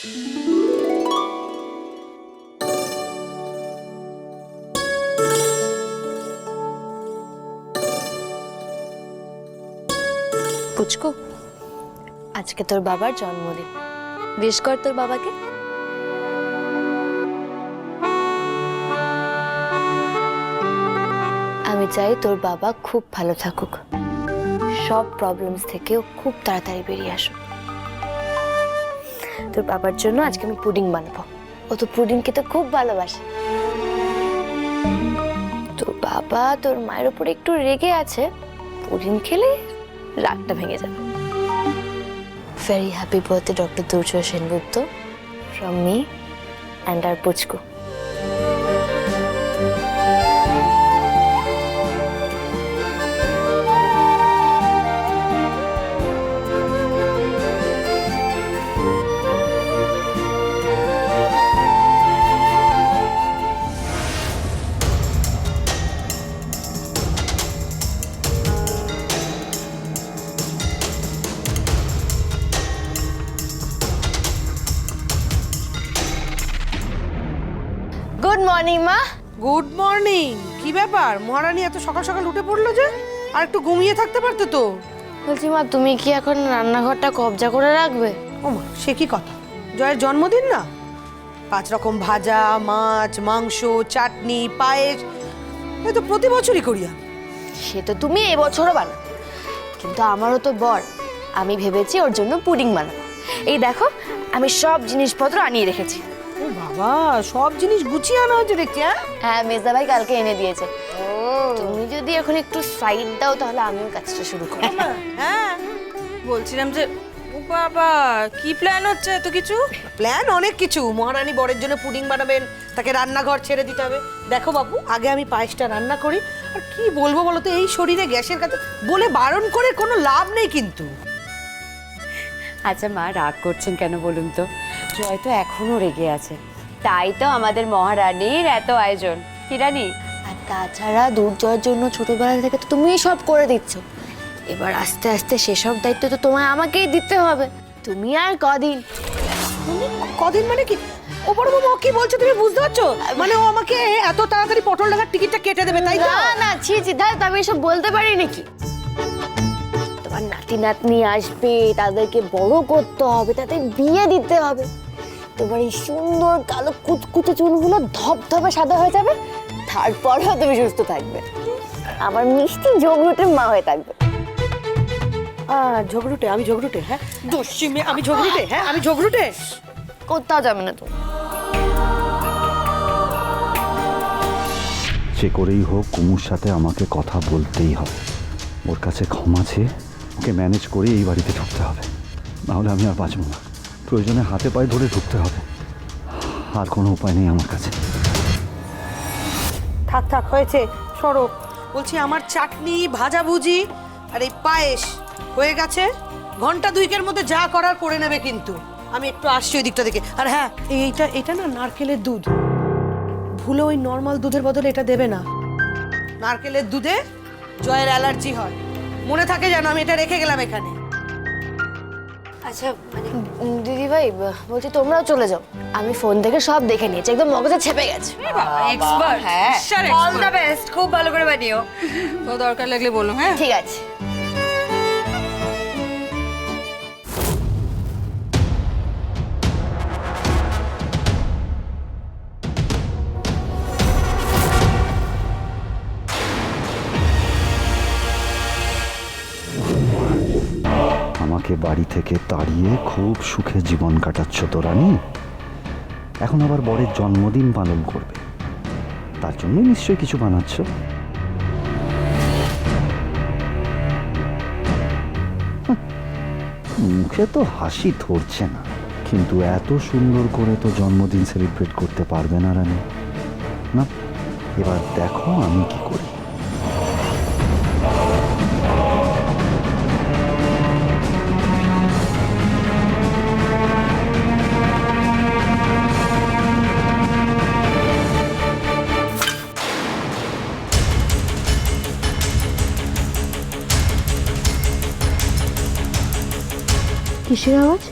পুচকু, আজকে তোর বাবার জন্মদিন, উইশ কর তোর বাবাকে। আমি চাই তোর বাবা খুব ভালো থাকুক, সব প্রবলেমস থেকেও খুব তাড়াতাড়ি বেরিয়ে আসুক। তোর বাবার জন্য আজকে আমি পুডিং বানাবো, ও তো পুডিং খেতে খুব ভালোবাসে। তোর বাবা তোর মায়ের উপরে একটু রেগে আছে, পুডিং খেলে রাগটা ভেঙে যাবে। Very happy birthday, Dr. Durjoy Sengupta, from me and our Puchku. Good morning মা। Good morning. কি ব্যাপার, মহারানী এত সকাল সকাল উঠে পড়লো যে? আর একটু ঘুমিয়ে থাকতে পারতে তো। বলছি মা, তুমি কি এখন রান্নাঘরটা কবজা করে রাখবে? ও মা, সে কি কথা! জয়ের জন্মদিন না, 5 রকম ভাজা, মাছ, মাংস, চাটনি, পায়েস, এ তো প্রতি বছরই করি আমি। সে তো তুমি এবছরও বানাও, কিন্তু আমারও তো বর, আমি ভেবেছি ওর জন্য পুডিং বানাবো। এই দেখো, আমি সব জিনিসপত্র আনিয়ে রেখেছি। ও বাবা, সব জিনিস গুছিয়ে আনা হয়েছে দেখছি। হ্যাঁ, মেজদা ভাই কালকে এনে দিয়েছে। তুমি যদি এখন একটু সাইড দাও তাহলে আমিও কাজটা শুরু করব। হ্যাঁ, বলছিলাম যে ও বাবা, কি প্ল্যান হচ্ছে এত কিছু? প্ল্যান অনেক কিছু। মহারানী বরের জন্য পুডিং বানাবেন, তাকে রান্নাঘর ছেড়ে দিতে হবে। দেখো বাবু, আগে আমি পায়েসটা রান্না করি। আর কি বলবো বলো তো, এই শরীরে গ্যাসের কাছে বলে বারণ করে কোনো লাভ নেই কিন্তু। আচ্ছা মা, রাগ করছেন কেন বলুন তো? জয় তো এখনো রেগে আছে, তাই তো আমাদের মহারানীর এত আয়োজন। কি রানী? আর তাছাড়া দুর্জয়ের জন্য ছোটবেলা থেকে তো তুমিই সব করে দিচ্ছ, এবার আস্তে আস্তে সেসব দায়িত্ব তো তোমায় আমাকেই দিতে হবে। তুমি আর কদিন। কদিন মানে কি? ও বড় বাবা, কি বলছো তুমি? বুঝতে পারছো? মানে ও আমাকে এত তাড়াতাড়ি পটল ডাঙার টিকিটটা কেটে দেবে, তাই তো? না না, ছি ছি, তো আমি এসব বলতে পারি নাকি? তোমার নাতি নাতনি আসবে, তাদেরকে বড় করতে হবে, তাদের বিয়ে দিতে হবে। তোমার এই সুন্দর কালো কুচকুচে চুলগুলো ধপধপে সাদা হয়ে যাবে, তারপরেও তুমি সুস্থ থাকবে, আমার মিষ্টি ঝগড়ুটের মা হয়ে থাকবে। ঝগড়ুটে? আমি ঝগড়ুটে? হ্যাঁ, দুশ্চিমে আমি ঝগড়ুটে? হ্যাঁ, আমি ঝগড়ুটে? কোথাও যাবে না তুমি। যে করেই হোক কুমুর সাথে আমাকে কথা বলতেই হবে। ওর কাছে ক্ষমা চেয়ে ওকে ম্যানেজ করে এই বাড়িতে ঢুকতে হবে, নাহলে আমি আর বাঁচব না। প্রয়োজনে হাতে পায়ে ধরে ঢুকতে হবে, আর কোনো উপায় নেই আমার কাছে। থাক থাক, হয়েছে, সরো। বলছি, আমার চাটনি, ভাজাভুজি আর এই পায়েস হয়ে গেছে। ঘন্টা 2 মধ্যে যা করার করে নেবে কিন্তু। আমি একটু আসছি ওই দিকটা থেকে। আর হ্যাঁ, এটা না নারকেলের দুধ, ভুলে ওই নর্মাল দুধের বদলে এটা দেবে না। নারকেলের দুধে জয়ের অ্যালার্জি হয়, মনে থাকে যেন। আমি এটা রেখে গেলাম এখানে। আচ্ছা মানে দিদি ভাই, বলছি তোমরাও চলে যাও, আমি ফোন থেকে সব দেখে নিয়েছি, একদম মগজে ছেপে গেছে। এক্সপার্ট। হ্যাঁ, অল দ্য বেস্ট, খুব ভালো করে বানিও। তো দরকার লাগলে বলো। হ্যাঁ, ঠিক আছে। আমাকে বাড়ি থেকে তাড়িয়ে খুব সুখে জীবন কাটাচ্ছ তো রানী, এখন আবার বরের জন্মদিন পালন করবে, তার জন্য নিশ্চয়ই কিছু বানাচ্ছ। মুখে তো হাসি ধরছে না, কিন্তু এত সুন্দর করে তো জন্মদিন সেলিব্রেট করতে পারবে না রানী। না, এবার দেখো আমি কি করি। কিসের আওয়াজ?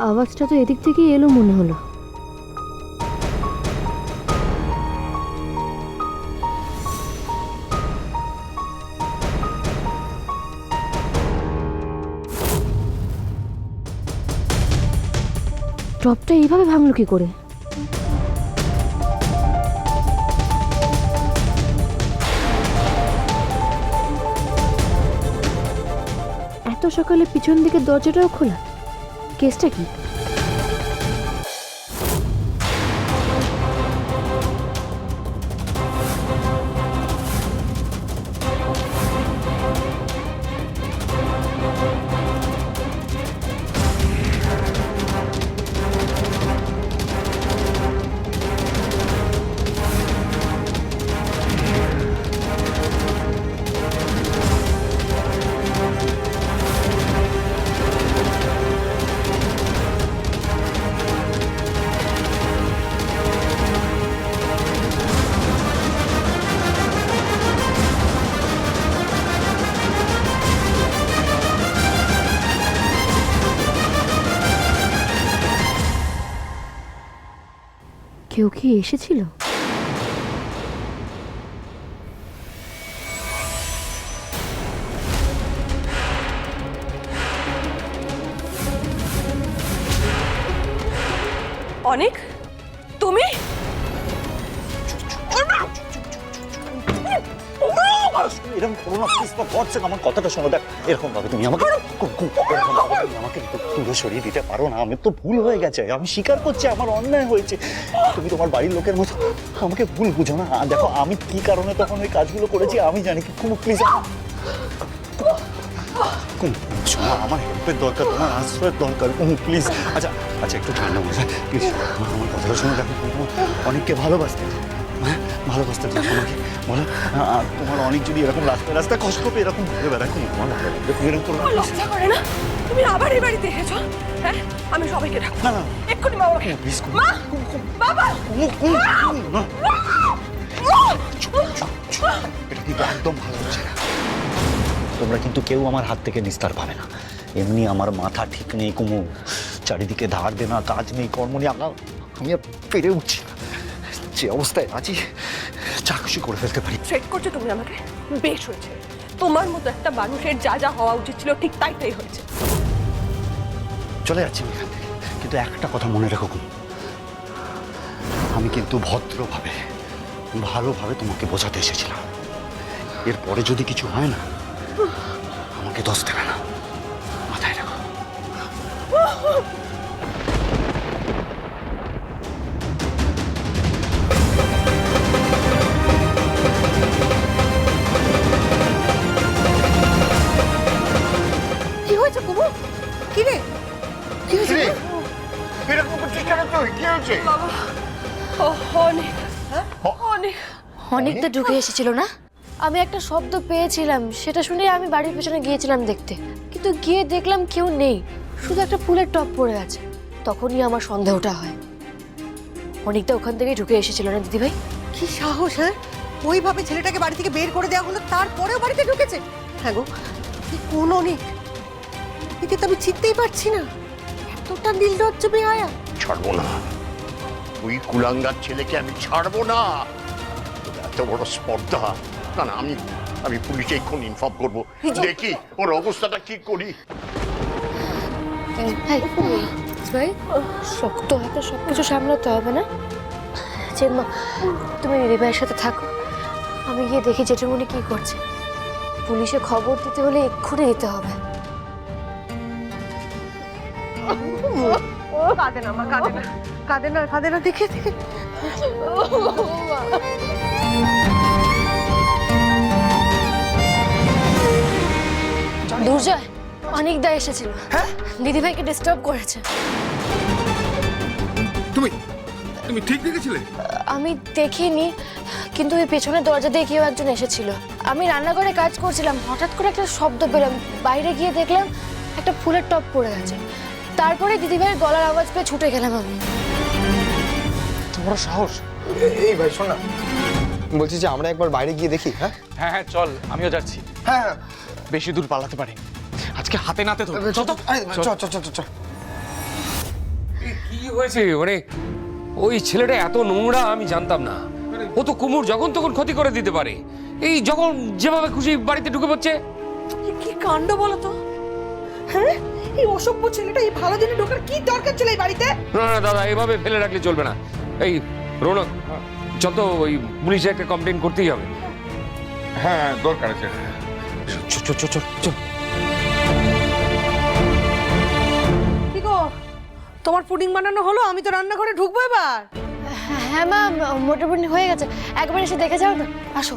আওয়াজটা তো এদিক থেকেই এলো মনে হলো। টপটা এইভাবে ভাঙলো কি করে? এত সকালে পিছন দিকে দরজাটাও খোলা, কেসটা কি? কেউ কি এসেছিল? অনেক, তুমি? এরকম করো না প্লিজ, আমার কথাটা শোনো। দেখ, এরকম ভাবে তুমি আমাকে এরকম ভাবে তুমি আমাকে একটু দূরে সরিয়ে দিতে পারো না? আমি তো ভুল হয়ে গেছে, আমি স্বীকার করছি আমার অন্যায় হয়েছে। তুমি তোমার বাড়ির লোকের মতো আমাকে ভুল বুঝো না। দেখো, আমি কি কারণে তখন ওই কাজগুলো করেছি আমি জানি। কুমু প্লিজ, শোনো, আমার হেল্পের দরকার, তোমার আশ্রয়ের দরকার। কুমু প্লিজ। আচ্ছা আচ্ছা, একটু ঠান্ডা বসে প্লিজ, আমার কথাটা শোনো। দেখো, অনেককে ভালোবাসতে, হ্যাঁ ভালোবাসতে আমাকে বলো। তোমার অনেক যদি এরকম রাস্তায় রাস্তায় কষ্ট পেয়ে এরকম ঘুরে বেড়ায়, কোনো তোমার ভালো লাগবে? তুমি এরকম করো না। লজ্জা করে না? তুমি আবার এই বাড়িতে এসেছো? হ্যাঁ, আমি সবাইকে ডাকবো। না না, এক্ষুনি মা আমাকে। প্লিজ কুমু, মা, বাবা, এটা কিন্তু একদম ভালো হচ্ছে না। তোমরা কিন্তু কেউ আমার হাত থেকে নিস্তার পাবে না। এমনি আমার মাথা ঠিক নেই কুমু, চারিদিকে ধার দেনা, কাজ নেই, কর্ম নেই, আমি আর পেরে উঠছি না। যে অবস্থায় আছি, চা খুশি করে ফেলতে পারি। থ্রেট করছো তুমি আমাকে? বেশ হয়েছে, তোমার মতো একটা মানুষের যা যা হওয়া উচিত ছিল ঠিক তাই হয়েছে। চলে যাচ্ছি আমি এখান থেকে, কিন্তু একটা কথা মনে রেখো কুমু, আমি কিন্তু ভদ্রভাবে ভালোভাবে তোমাকে বোঝাতে এসেছিলাম। এরপরে যদি কিছু হয় না, আমাকে দোষ দেবে না, মাথায় রাখো। কি হয়েছে কুমু? কি রে, কি হয়েছে? এরকম করছিস কেন তুই? কি হয়েছে? অনেক, অনেক। অনেকটা ঢুকে এসেছিল না? আমি একটা শব্দ পেয়েছিলাম, সেটা শুনে আমি বাড়ির পেছনে গিয়েছিলাম দেখতে, কিন্তু গিয়ে দেখলাম কেউ নেই, শুধু একটা ফুলের টব পড়ে আছে। তখনই আমার সন্দেহটা হয় অনেকটা ওখান থেকেই ঢুকে এসেছিল না দিদিভাই? কি সাহস! হ্যাঁ, ওইভাবে ছেলেটাকে বাড়ি থেকে বের করে দেওয়া হলো, তারপরেও বাড়িতে ঢুকেছে? হ্যাঁ গো, কি কোন অনেক, একে তো আমি চিনতেই পারছি না। এতটা নির্লজ্জ বেহায়া! ছাড়বো না, ওই কুলাঙ্গার ছেলেকে আমি ছাড়বো না। তোর এত বড় স্পর্ধা! না না, আমি পুলিশে এখন ইনফর্ম করবো, দেখি ওর অবস্থাটা কি করি। ভাই, শক্ত হাতে সবকিছু সামলাতে হবে না। মা, তুমি দিদিভাইয়ের সাথে থাকো, আমি গিয়ে দেখি জেঠুমনি কি করছে। পুলিশে খবর দিতে হলে এক্ষুনি দিতে হবে। কাঁদে না মা, কাঁদে না, কাঁদে না, কাঁদে না, দেখে দেখে। দুর্জয়, অনেকদা এসেছিল, দিদিভাইকে ডিস্টার্ব করেছে। তুমি ঠিক দেখেছিলে? আমি দেখিনি, কিন্তু ওই পেছনের দরজা দিয়ে কেউ একজন এসেছিল। আমি রান্নাঘরে কাজ করছিলাম, হঠাৎ করে একটা শব্দ পেলাম, বাইরে গিয়ে দেখলাম একটা ফুলের টব পড়ে গেছে। তারপরে দিদিভাইয়ের গলার আওয়াজ পেয়ে ছুটে গেলাম আমি। তোমার সাহস! এই ভাই শোন না, বলছি যে আমরা একবার বাইরে গিয়ে দেখি। হ্যাঁ হ্যাঁ হ্যাঁ চল, আমিও যাচ্ছি। হ্যাঁ বেশি দূর পালাতে পারিনি, আজকে হাতে নাতে তো। চল তো, চল চল চল চল। কি হয়েছে মানে ওই ছেলেটা এত নোংরা আমি জানতাম না। ও তো কুমুর যখন তখন ক্ষতি করে দিতে পারে, এই যখন যেভাবে খুশি বাড়িতে ঢুকে পড়ছে। কি কাণ্ড বলো তো? হ্যাঁ, এই অসভ্য ছেলেটা এই ভালো দিনে ঢোকার কি দরকার ছিল এই বাড়িতে? না না দাদা, এভাবে ফেলে রাখলে চলবে না। এই রৌনক, চল তো ওই পুলিশে একটা কমপ্লেন করতেই হবে। হ্যাঁ দরকার আছে। চল চল চল চল। কি গো, তোমার পুডিং বানানো হলো? আমি তো রান্নাঘরে ঢুকবো এবার। হ্যাঁ মা, মোটামুটি হয়ে গেছে, একবার এসে দেখে যাও না, আসো।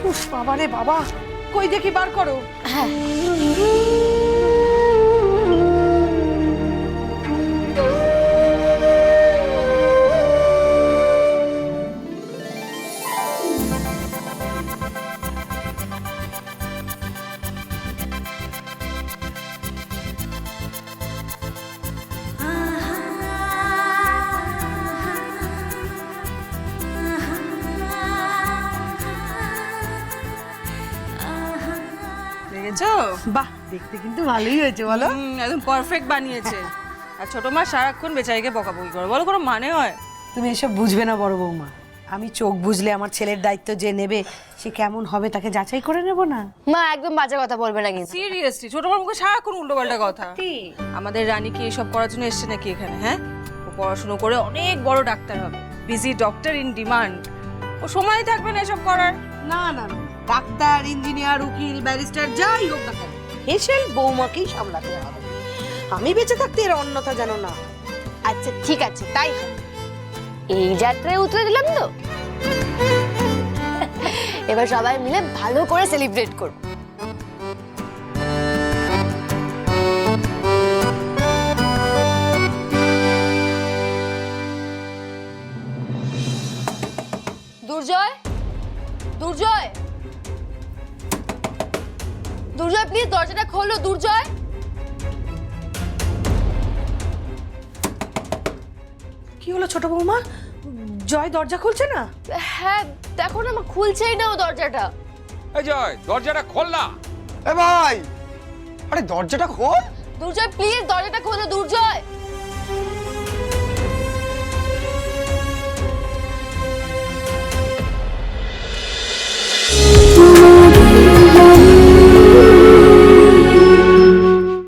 উফ বাবা রে বাবা, কই দেখি বার করো। হ্যাঁ দেখেছো? বাহ, দেখতে কিন্তু ভালোই হয়েছে বলো। একদম পারফেক্ট বানিয়েছে। আর ছোট মা সারাক্ষণ বেচারিকে বকাবকি করে, বলো কোনো মানে হয়? তুমি এসব বুঝবে না বড় বৌমা, আমি চোখ বুঝলে আমার ছেলের দায়িত্ব যে নেবে সে কেমন হবে তাকে যাচাই করে নেব না। মা, একদম বাজে কথা বলবে না কিন্তু। সিরিয়াসলি ছোট মার মুখে সারাক্ষণ উল্টোপাল্টা কথা। আমাদের রানী কি এসব করার জন্য এসছে নাকি এখানে? হ্যাঁ, ও পড়াশোনা করে অনেক বড় ডাক্তার হবে, বিজি ডক্টর ইন ডিমান্ড। ও সময় থাকবে না এসব করার। না না না, ডাক্তার, ইঞ্জিনিয়ার, উকিল, ব্যারিস্টার যাই হোক না কেন, হেসেল বৌমাকেই সামলাতে হবে। আমি বেঁচে থাকতে এর অন্যথা জানো না। আচ্ছা ঠিক আছে, তাই হবে। এই যাত্রায় উতরে দিলাম তো, এবার সবাই মিলে ভালো করে সেলিব্রেট করব। দুর্জয়, দুর্জয়, দুর্জয় প্লিজ দরজাটা খোলো। দুর্জয়, কি হলো ছোট বৌমা, জয় দরজা খুলছে না? হ্যাঁ দেখো না, আমার খুলছেই না ও দরজাটা। এই জয়, দরজাটা খোল না। এ ভাই, আরে দরজাটা খোল। দুর্জয় প্লিজ দরজাটা খোলো। দুর্জয়,